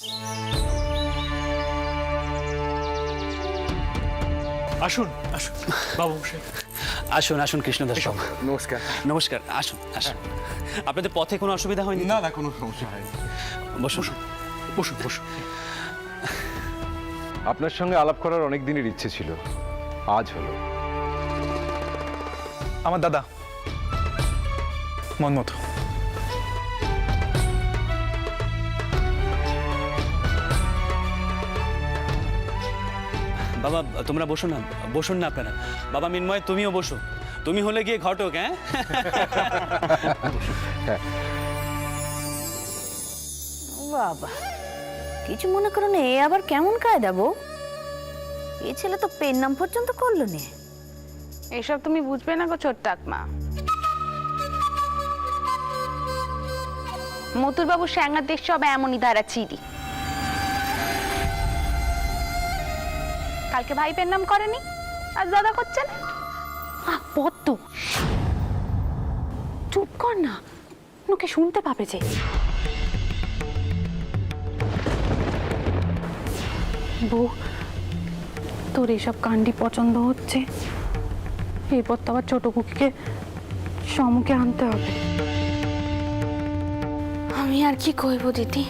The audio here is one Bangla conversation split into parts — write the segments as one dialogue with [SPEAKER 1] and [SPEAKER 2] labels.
[SPEAKER 1] আসুন আসুন বাবু মশাই।
[SPEAKER 2] আসুন আসুন কৃষ্ণদাস বাবু।
[SPEAKER 3] নমস্কার।
[SPEAKER 2] নমস্কার, আসুন আসুন। আপনাদের পথে কোনো অসুবিধা হয়নি?
[SPEAKER 3] না না, কোনো সমস্যা হয়নি।
[SPEAKER 2] বসুন
[SPEAKER 1] বসুন বসুন।
[SPEAKER 3] আপনার সঙ্গে আলাপ করার অনেক দিনের ইচ্ছে ছিল, আজ হলো।
[SPEAKER 1] আমার দাদা মনমত।
[SPEAKER 2] বাবা তোমরা বসো না, বসুন না আপনারা। বাবা মিন্ময় তুমিও বসো, তুমি হলে গিয়ে ঘটক। হ্যাঁ
[SPEAKER 4] বাবা, কিছু মনে করো না, এ আবার কেমন কায়দা বউ? এই ছেলে তো পেন নাম পর্যন্ত করলো নে।
[SPEAKER 5] এসব তুমি বুঝবে না গো ছোট্ট আকমা। মতুর বাবু স্যাঙ্গার দেশ সব এমনই ধারা চিড়ি। কালকে ভাই পেন নাম করেনি, আজ দাদা করছেন। পদ্ম চুপ কর না, ওকে শুনতে পাবে যে। বউ, তোর এইসব কাণ্ডি পছন্দ হচ্ছে, এরপর তো আবার ছোট কুকিকে সম্মুখে আনতে হবে।
[SPEAKER 6] আমি আর কি কইব দিদি,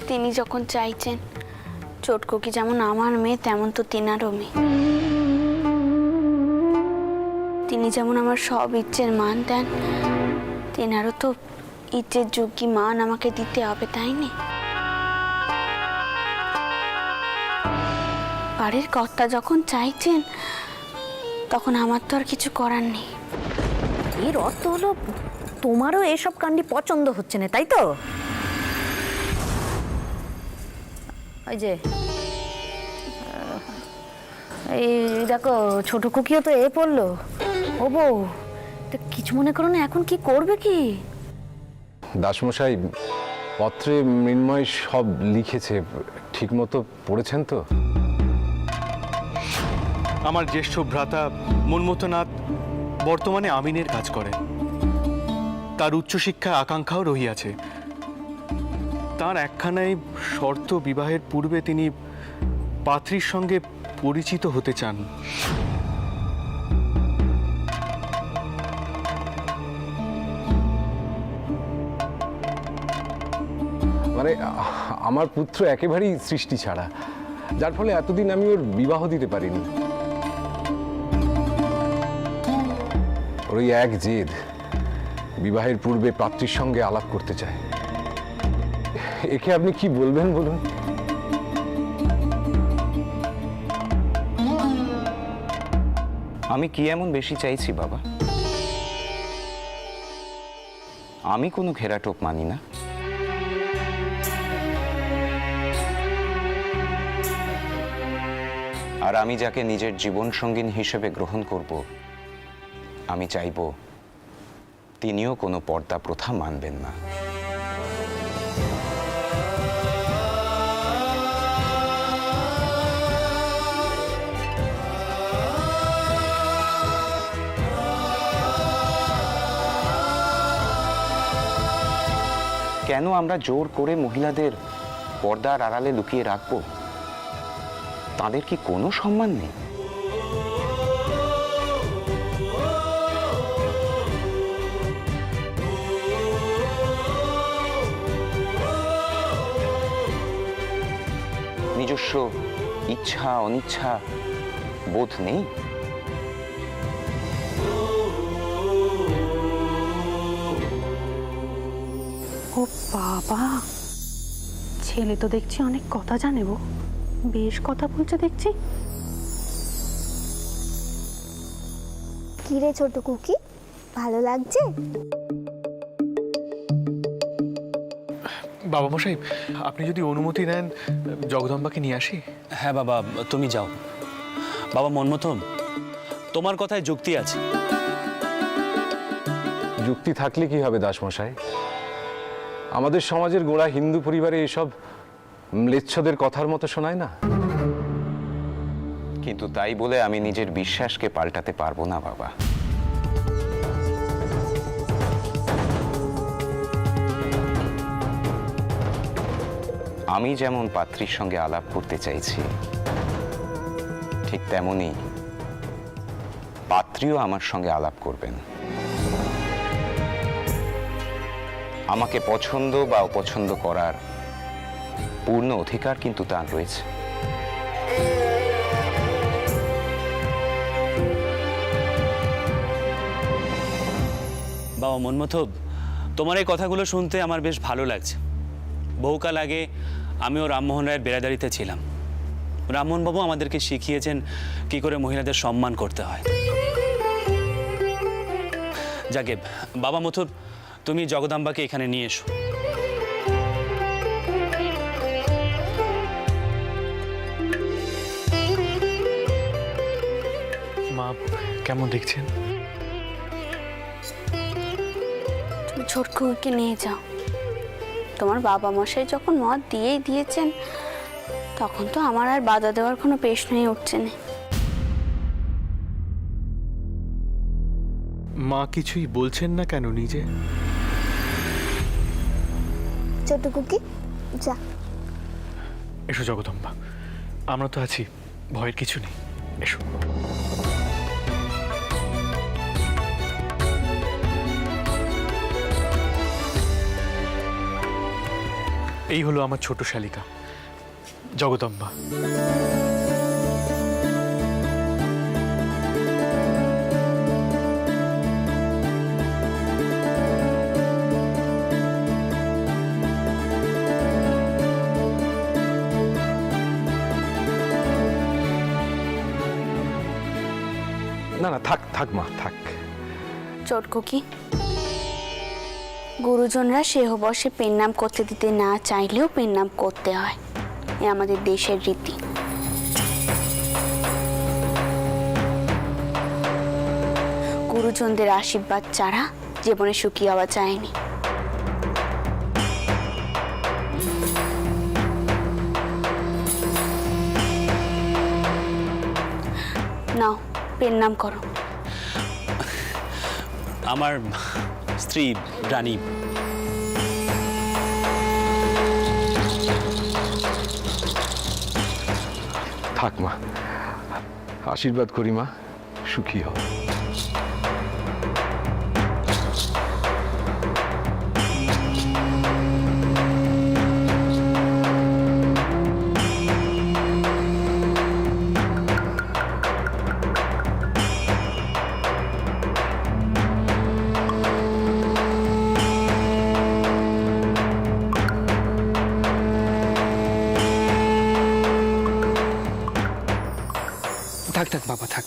[SPEAKER 6] তিনি যখন চাইছেন, চটকুকি যেমন আমার মেয়ে তেমন তো তিনারও মেয়ে। তিনি যেমন আমার সব ইচ্ছের মান দেন, তিনারও তো ইচ্ছের যোগ্য মান আমাকে দিতে হবে, তাই না? বাড়ির কর্তা যখন চাইছেন, তখন আমার তো আর কিছু করার নেই।
[SPEAKER 4] এর অর্থ হলো তোমারও এসব কাণ্ডি পছন্দ হচ্ছে না, তাই তো? ওই যে এই দেখো, ছোট কুকিও তো এ পড়লো। ও বউ, তো কিছু মনে করো না, এখন কি করবে কি?
[SPEAKER 3] দাসমশাই, পত্রে মৃন্ময় সব লিখেছে, ঠিক মতো পড়েছেন তো?
[SPEAKER 1] আমার জ্যেষ্ঠ ভ্রাতা মনমথনাথ বর্তমানে আমিনের কাজ করেন। তার উচ্চশিক্ষার আকাঙ্ক্ষাও রহিয়াছে। তার একখানায় শর্ত, বিবাহের পূর্বে তিনি পাত্রীর সঙ্গে পরিচিত হতে চান।
[SPEAKER 3] মানে আমার পুত্র একেবারেই সৃষ্টি ছাড়া, যার ফলে এতদিন আমি ওর বিবাহ দিতে পারিনি। ওর ওই এক জেদ, বিবাহের পূর্বে পাত্রীর সঙ্গে আলাপ করতে চায়। একে আপনি কি বলবেন বলুন?
[SPEAKER 7] আমি কি এমন বেশি চাইছি বাবা? আমি কোনো ঘেরাটোপ মানি না। আর আমি যাকে নিজের জীবন সঙ্গিনী হিসেবে গ্রহণ করব, আমি চাইব তিনিও কোনো পর্দা প্রথা মানবেন না। কেন আমরা জোর করে মহিলাদের পর্দার আড়ালে লুকিয়ে রাখবো? তাদের কি কোনো সম্মান নেই? নিজস্ব ইচ্ছা অনিচ্ছা বোধ নেই?
[SPEAKER 5] ও বাবা, ছেলে তো দেখছি অনেক কথা জানে গো, বেশ কথা বলছে দেখছি।
[SPEAKER 8] কি রে ছোট কুকি, ভালো লাগছে?
[SPEAKER 1] বাবা মশাই, আপনি যদি অনুমতি দেন, জগদম্বাকে নিয়ে আসি।
[SPEAKER 2] হ্যাঁ বাবা, তুমি যাও। বাবা মনমথ, তোমার কথায় যুক্তি আছে।
[SPEAKER 3] যুক্তি থাকলে কি হবে দাসমশাই? আমাদের সমাজের গোড়া হিন্দু পরিবারে এসব ম্লেচ্ছদের কথার মতো শোনায় না।
[SPEAKER 7] কিন্তু তাই বলে আমি নিজের বিশ্বাসকে পাল্টাতে পারবো না বাবা। আমি যেমন পাত্রীর সঙ্গে আলাপ করতে চাইছি, ঠিক তেমনি পাত্রীও আমার সঙ্গে আলাপ করবেন। আমাকে পছন্দ বা অপছন্দ করার পূর্ণ অধিকার কিন্তু তার রয়েছে।
[SPEAKER 2] বাবা মন্মথ, তোমার এই কথাগুলো শুনতে আমার বেশ ভালো লাগছে। বহুকাল আগে আমিও রামমোহন রায়ের বেরাদারিতে ছিলাম। রামমোহনবাবু আমাদেরকে শিখিয়েছেন কি করে মহিলাদের সম্মান করতে হয়। যাকে বাবা মথুর, তুমি জগদাম্বাকে এখানে নিয়ে এসো।
[SPEAKER 1] মা কেমন দেখছেন?
[SPEAKER 6] তুমি ছোট কুকুরকে নিয়ে যাও। তোমার বাবা মশাই যখন মত দিয়েই দিয়েছেন, তখন তো আমার আর বাধা দেওয়ার কোনো প্রশ্নই উঠছে না।
[SPEAKER 1] মা কিছুই বলছেন না কেন নিজে?
[SPEAKER 8] ছোট কুকি যা।
[SPEAKER 1] এসো জগদম্বা, আমরা তো আছি, ভয়ের কিছু নেই, এসো। এই হলো আমার ছোট শালিকা জগদম্বা।
[SPEAKER 3] না না, থাক থাক মা, থাক।
[SPEAKER 6] চটকুকি, গুরুজনরা সেহ বসে পেন নাম করতে দিতে না চাইলেও পেন নাম করতে হয়, এ আমাদের দেশের রীতি। গুরুজনদের আশীর্বাদ ছাড়া জীবনে সুখী হওয়া যায়নি। নাও পেন নাম করো।
[SPEAKER 2] আমার স্ত্রী রানী।
[SPEAKER 3] থাক মা, আশীর্বাদ করি মা, সুখী হও।
[SPEAKER 2] থাক থাক বাবা, থাক।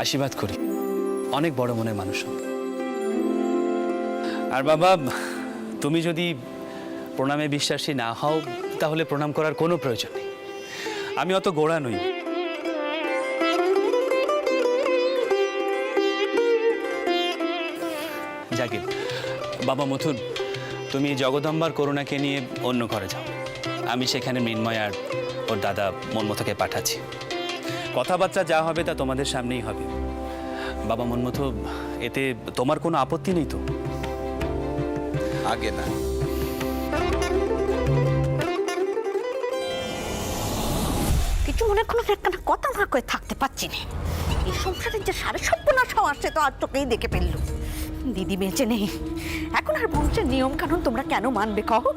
[SPEAKER 2] আশীর্বাদ করি, অনেক বড় মনের মানুষ। আর বাবা, তুমি যদি প্রণামে বিশ্বাসী না হও, তাহলে প্রণাম করার কোনো প্রয়োজন নেই। আমি অত গোড়া নই। যাকে বাবা মথুর, তুমি জগদম্বার করুণাকে নিয়ে অন্য ঘরে যাও। আমি সেখানে মৃন্ময় আর ওর দাদা মন্মথকে পাঠাচ্ছি। কথাবার্তা যা হবে তা তোমাদের সামনেই হবে। বাবা মন্মথ, এতে তোমার কোনো আপত্তি নেই তো?
[SPEAKER 7] আগে না,
[SPEAKER 4] কিছু মনে কোনো একটা কথা না করে থাকতে পারছি না। এই সংসারের যে সাড়ে সর্বনাশ হওয়ার সে তো আর তোকেই দেখে ফেললো। দিদি বেঁচে নেই, এখন আর বংশের নিয়ম কানুন তোমরা কেন মানবে কহো?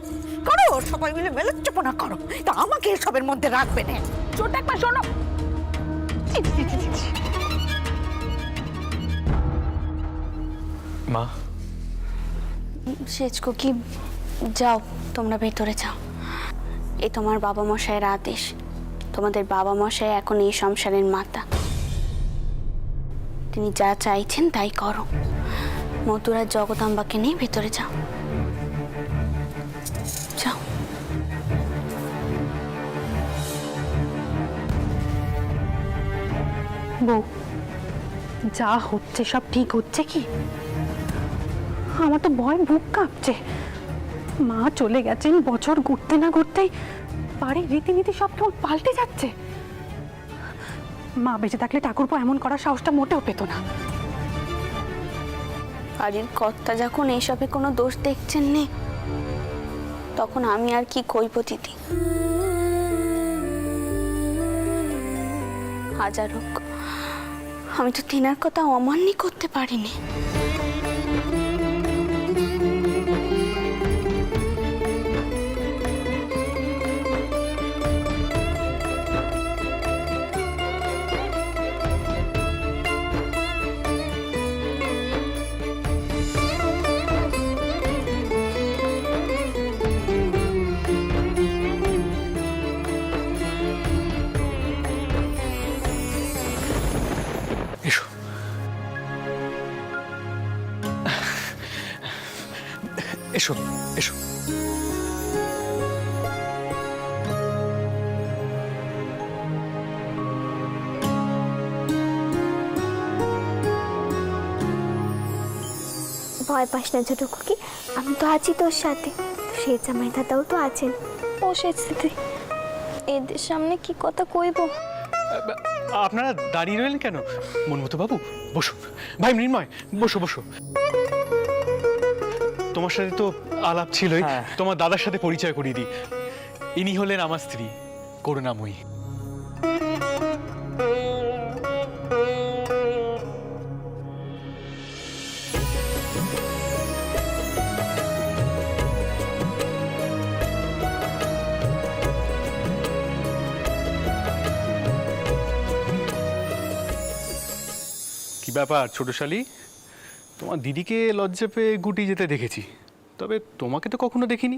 [SPEAKER 4] করো, সবাই মিলে মেলোচ্চপনা করো, তা আমাকে এসবের মধ্যে রাখবে না। ছোট একবার শোনো,
[SPEAKER 1] মা
[SPEAKER 6] সেচকো কি, যাও তোমরা ভেতরে যাও। এ তোমার বাবা মশাইয়ের আদেশ। তোমাদের বাবা মশাই এখন এই সংসারের মাতা, তিনি যা চাইছেন তাই করো। মথুরা জগদাম্বাকে নিয়ে ভেতরে যাও, যাও।
[SPEAKER 5] বউ, যা হচ্ছে সব ঠিক হচ্ছে কি? আমার তো ভয় বুক কাঁপছে। মা চলে গেছেন, বছর ঘুরতে না ঘুরতেই বাড়ির রীতিনীতি সব কেমন পাল্টে যাচ্ছে। মা বেঁচে থাকলে ঠাকুরপো এমন করার সাহসটা মোটেও পেত না।
[SPEAKER 6] বাড়ির কর্তা যখন এসবে কোনো দোষ দেখছেন নে, তখন আমি আর কি কইব দিদি। হাজার হোক, আমি তো তিনার কথা অমান্যই করতে পারিনি।
[SPEAKER 1] এসো। এসো এসো।
[SPEAKER 8] ভয় পাস না ছোট খুকি, আমি তো আছি তোর সাথে। সেই জামাই দাদাও তো আছেন।
[SPEAKER 6] ও দিদি, এদের সামনে কি কথা কইব?
[SPEAKER 1] আপনারা দাঁড়িয়ে রইলেন কেন? মনমতো বাবু বসো। ভাই মৃন্ময় বসো বসো। তোমার সাথে তো আলাপ ছিলই, তোমার দাদার সাথে পরিচয় করিয়ে দিই। ইনি হলেন আমার স্ত্রী করুণাময়ী। কি ব্যাপার ছোট শালি, তোমার দিদিকে লজ্জা পেয়ে গুটি যেতে দেখেছি, তবে তোমাকে তো কখনো দেখিনি।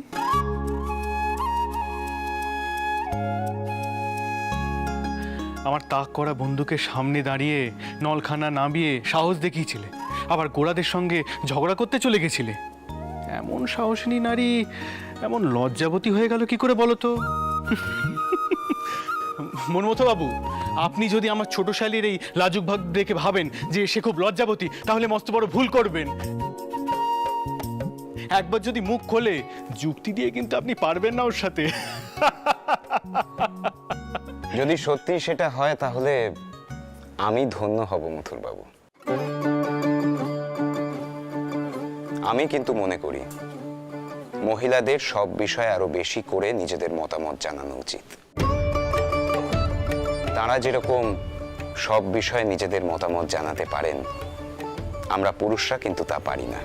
[SPEAKER 1] আমার তাক করা বন্দুকের সামনে দাঁড়িয়ে নলখানা নামিয়ে সাহস দেখিয়েছিলে, আবার গোড়াদের সঙ্গে ঝগড়া করতে চলে গেছিলে। এমন সাহসিনী নারী এমন লজ্জাবতী হয়ে গেল কি করে বলো তো? মনমতো বাবু, আপনি যদি আমার ছোট শালীর এই লাজুক ভাগ দেখে ভাবেন যে সে খুব লজ্জাবতী, তাহলে মস্ত বড় ভুল করবেন। একবার যদি মুখ খোলে যুক্তি দিয়ে কিন্তু আপনি পারবেন না ওর সাথে।
[SPEAKER 7] যদি সত্যি সেটা হয় তাহলে আমি ধন্য হব মথুর বাবু। আমি কিন্তু মনে করি মহিলাদের সব বিষয়ে আরো বেশি করে নিজেদের মতামত জানানো উচিত। তারা যেরকম সব বিষয়ে নিজেদের মতামত জানাতে পারেন, আমরা পুরুষরা কিন্তু তা পারি না।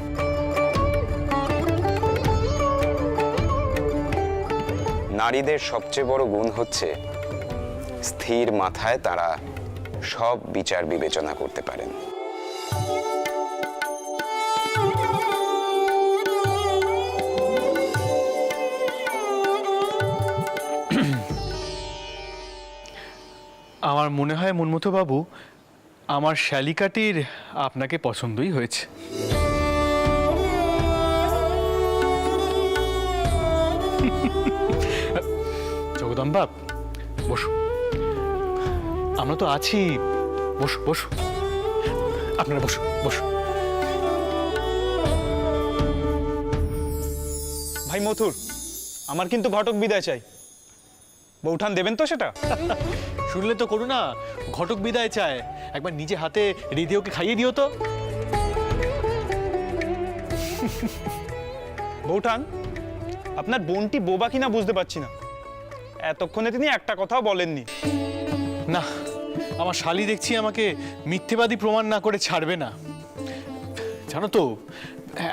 [SPEAKER 7] নারীদের সবচেয়ে বড় গুণ হচ্ছে স্থির মাথায় তারা সব বিচার বিবেচনা করতে পারেন।
[SPEAKER 1] আমার মনে হয় মনমতো বাবু, আমার শালিকাটির আপনাকে পছন্দই হয়েছে। জগদম্বা বসো, আমরা তো আছি। বসো বসো, আপনারা বসো বসো।
[SPEAKER 9] ভাই মথুর, আমার কিন্তু ঘটক বিদায় চাই। বৌঠান দেবেন তো সেটা?
[SPEAKER 1] শুনলে তো করু না, ঘটক বিদায় চায়। একবার নিজে হাতে রেঁধে ওকে খাইয়ে দিও তো।
[SPEAKER 9] বৌঠান, আপনার বোনটি বোবা কিনা বুঝতে পারছি না। এতক্ষণে তিনি একটা কথাও বলেননি।
[SPEAKER 1] না, আমার শালি দেখছি আমাকে মিথ্যেবাদী প্রমাণ না করে ছাড়বে না। জানো তো,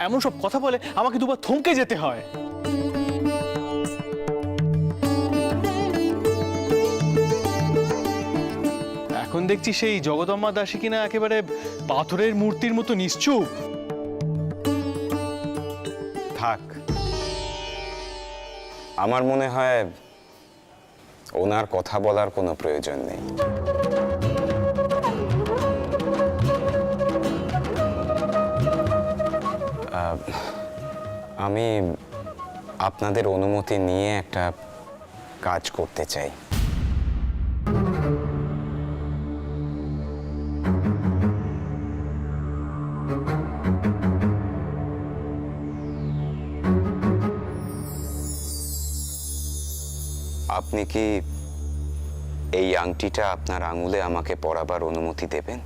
[SPEAKER 1] এমন সব কথা বলে আমাকে দুবার থমকে যেতে হয়। এখন দেখছি সেই জগদম্মা দাসী কিনা একেবারে পাথরের মূর্তির মতো নিশ্চুপ।
[SPEAKER 7] থাক, আমার মনে হয় ওনার কথা বলার কোনো প্রয়োজন নেই। আমি আপনাদের অনুমতি নিয়ে একটা কাজ করতে চাই। আপনি কি এই আংটিটা আপনার আঙুলে আমাকে পরাবার অনুমতি দেবেন?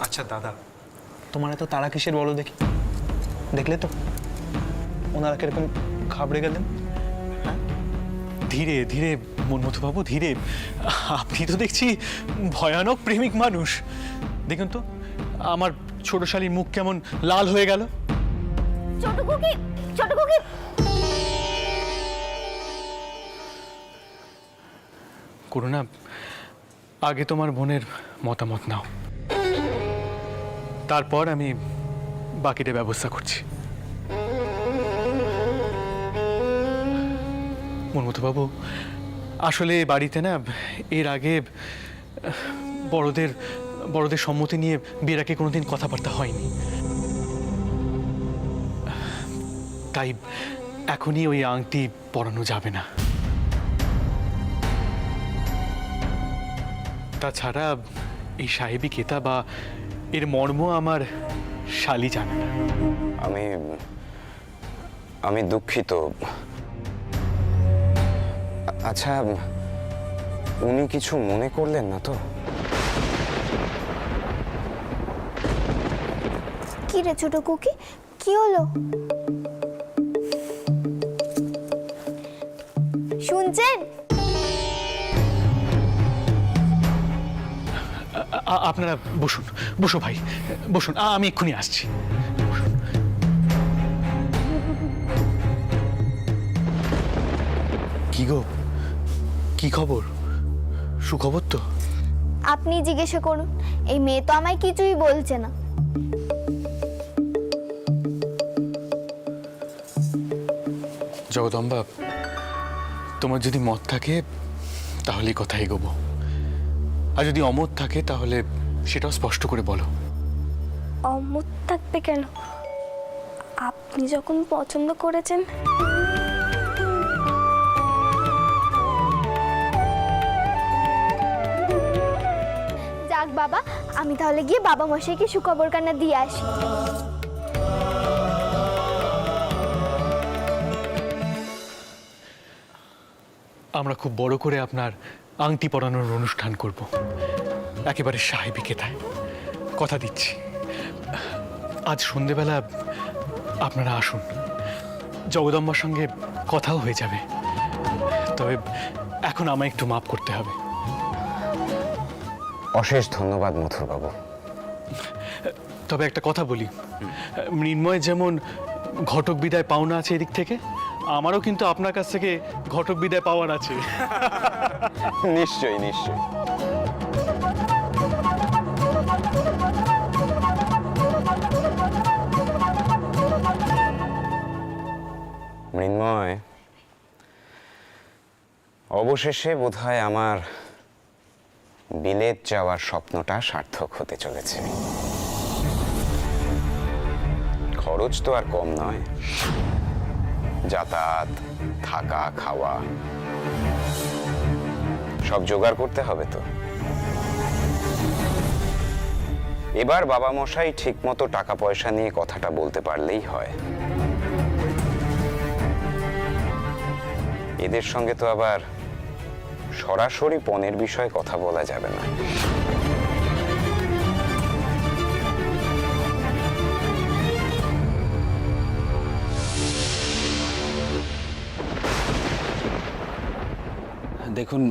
[SPEAKER 9] আচ্ছা দাদা, তোমার এত তারা কিসের বলো দেখি? দেখলে তো ওনারা কিরকম ঘাবড়ে গেলেন।
[SPEAKER 1] ধীরে ধীরে মন্মথবাবু, ধীরে। আপনি তো দেখছি ভয়ানক প্রেমিক মানুষ। দেখুন তো আমার ছোট শালীর মুখ কেমন লাল হয়ে গেল।
[SPEAKER 8] ছোট খুকি, ছোট খুকি।
[SPEAKER 1] করুণা, আগে তোমার বোনের মতামত নাও, তারপর আমি বাকিটা ব্যবস্থা করছি। মন্মথবাবু, আসলে বাড়িতে না এর আগে বড়দের সম্মতি নিয়ে বিয়ের আগে কোনোদিন কথাবার্তা হয়নি, তাই এখনই ওই আংটি পরানো যাবে না। তাছাড়া এই সাহেবী কেতা বা এর মর্ম আমার শালি জানে না।
[SPEAKER 7] আমি দুঃখিত। আচ্ছা, উনি কিছু মনে করলেন না তো?
[SPEAKER 8] কি রে ছোট খুকি, কি হলো? শুনছেন?
[SPEAKER 1] আপনারা বসুন, বসো ভাই, বসুন, আমি এক্ষুনি আসছি। বসুন। কি গো, কি খবর? সুখবর তো?
[SPEAKER 8] আপনি জিজ্ঞাসা করুন, এই মেয়ে তো আমায় কিছুই বলছে না।
[SPEAKER 1] জগদম্বা, তোমার যদি মত থাকে তাহলে কথা এগোবো, আর যদি অমত থাকে তাহলে সেটাও স্পষ্ট করে বলো।
[SPEAKER 8] অমত থাকবে কেন? আপনি যখন পছন্দ করেছেন। যাক বাবা, আমি তাহলে গিয়ে বাবা মশাইকে সুখবর কান্না দিয়ে আসি।
[SPEAKER 1] আমরা খুব বড় করে আপনার আংটি পরানোর অনুষ্ঠান করব, একেবারে সাহেবী কেতায়, কথা দিচ্ছি। আজ সন্ধেবেলা আপনারা আসুন, জগদম্বার সঙ্গে কথাও হয়ে যাবে। তবে এখন আমায় একটু মাপ করতে হবে।
[SPEAKER 7] অশেষ ধন্যবাদ মথুরবাবু।
[SPEAKER 1] তবে একটা কথা বলি, মৃন্ময় যেমন ঘটক বিদায় পাওনা আছে এদিক থেকে, আমারও কিন্তু আপনার কাছ থেকে ঘটক বিদায় পাওয়ার আছে।
[SPEAKER 7] নিশ্চয়ই নিশ্চয়ই। মৃন্ময়, অবশেষে বোধহয় আমার বিলেত যাওয়ার স্বপ্নটা সার্থক হতে চলেছে। খরচ তো আর কম নয়, যাতায়াত, থাকা, খাওয়া সব জোগাড় করতে হবে তো। এবার বাবা মশাই ঠিক মতো টাকা পয়সা নিয়ে কথাটা বলতে পারলেই হয়। এদের সঙ্গে তো আবার সরাসরি পণের বিষয়ে কথা বলা যাবে না।
[SPEAKER 2] দেখুন,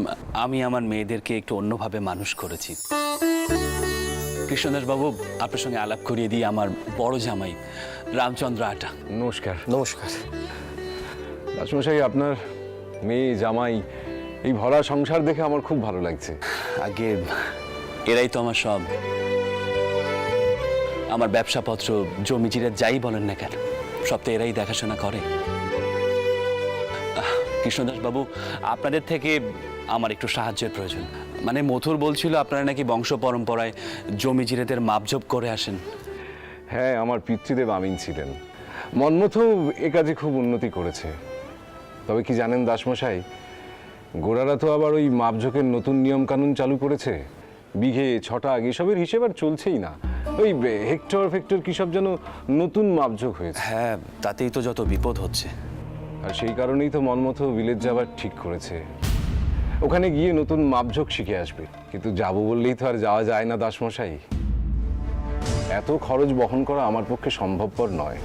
[SPEAKER 2] আমি আমার মেয়েদেরকে একটু অন্যভাবে মানুষ করেছি। কৃষ্ণদাস বাবু, আপনার সঙ্গে আলাপ করিয়ে দিয়ে আমার বড় জামাই রামচন্দ্র আটা।
[SPEAKER 3] নমস্কার। নমস্কার রাসমশাই, আপনার মেয়ে জামাই এই ভরা সংসার দেখে আমার খুব ভালো লাগছে।
[SPEAKER 2] আগে এরাই তো আমার সব। আমার ব্যবসাপত্র, জমিজিরা যাই বলেন না কেন, সব তো এরাই দেখাশোনা করে। কৃষ্ণদাস বাবু, আপনাদের থেকে আমার একটু সাহায্যের প্রয়োজন। মানে মথুর বলছিল আপনারা নাকি বংশ পরম্পরায় জমিজিরেদের মাপজোপ করে আসেন।
[SPEAKER 3] হ্যাঁ, আমার পিতৃদেব আমিন ছিলেন। মন্মথ এ কাজে খুব উন্নতি করেছে। তবে কি জানেন দাসমশাই, গোড়ারা তো আবার ওই মাপঝোকের নতুন নিয়ম কানুন চালু করেছে। বিঘে, ছটাক এসবের হিসেব আর চলছেই না। ওই হেক্টর ফেক্টর কি সব যেন নতুন মাপঝোক হয়েছে।
[SPEAKER 2] হ্যাঁ, তাতেই তো যত বিপদ হচ্ছে।
[SPEAKER 3] আর সেই কারণেই তো মন্মথ বিলেত যাবার ঠিক করেছে। ওখানে গিয়ে নতুন মাপঝোক শিখে আসবে। কিন্তু যাবো বললেই তো আর যাওয়া যায় না দাসমশাই। এত খরচ বহন করা আমার পক্ষে সম্ভবপর নয়।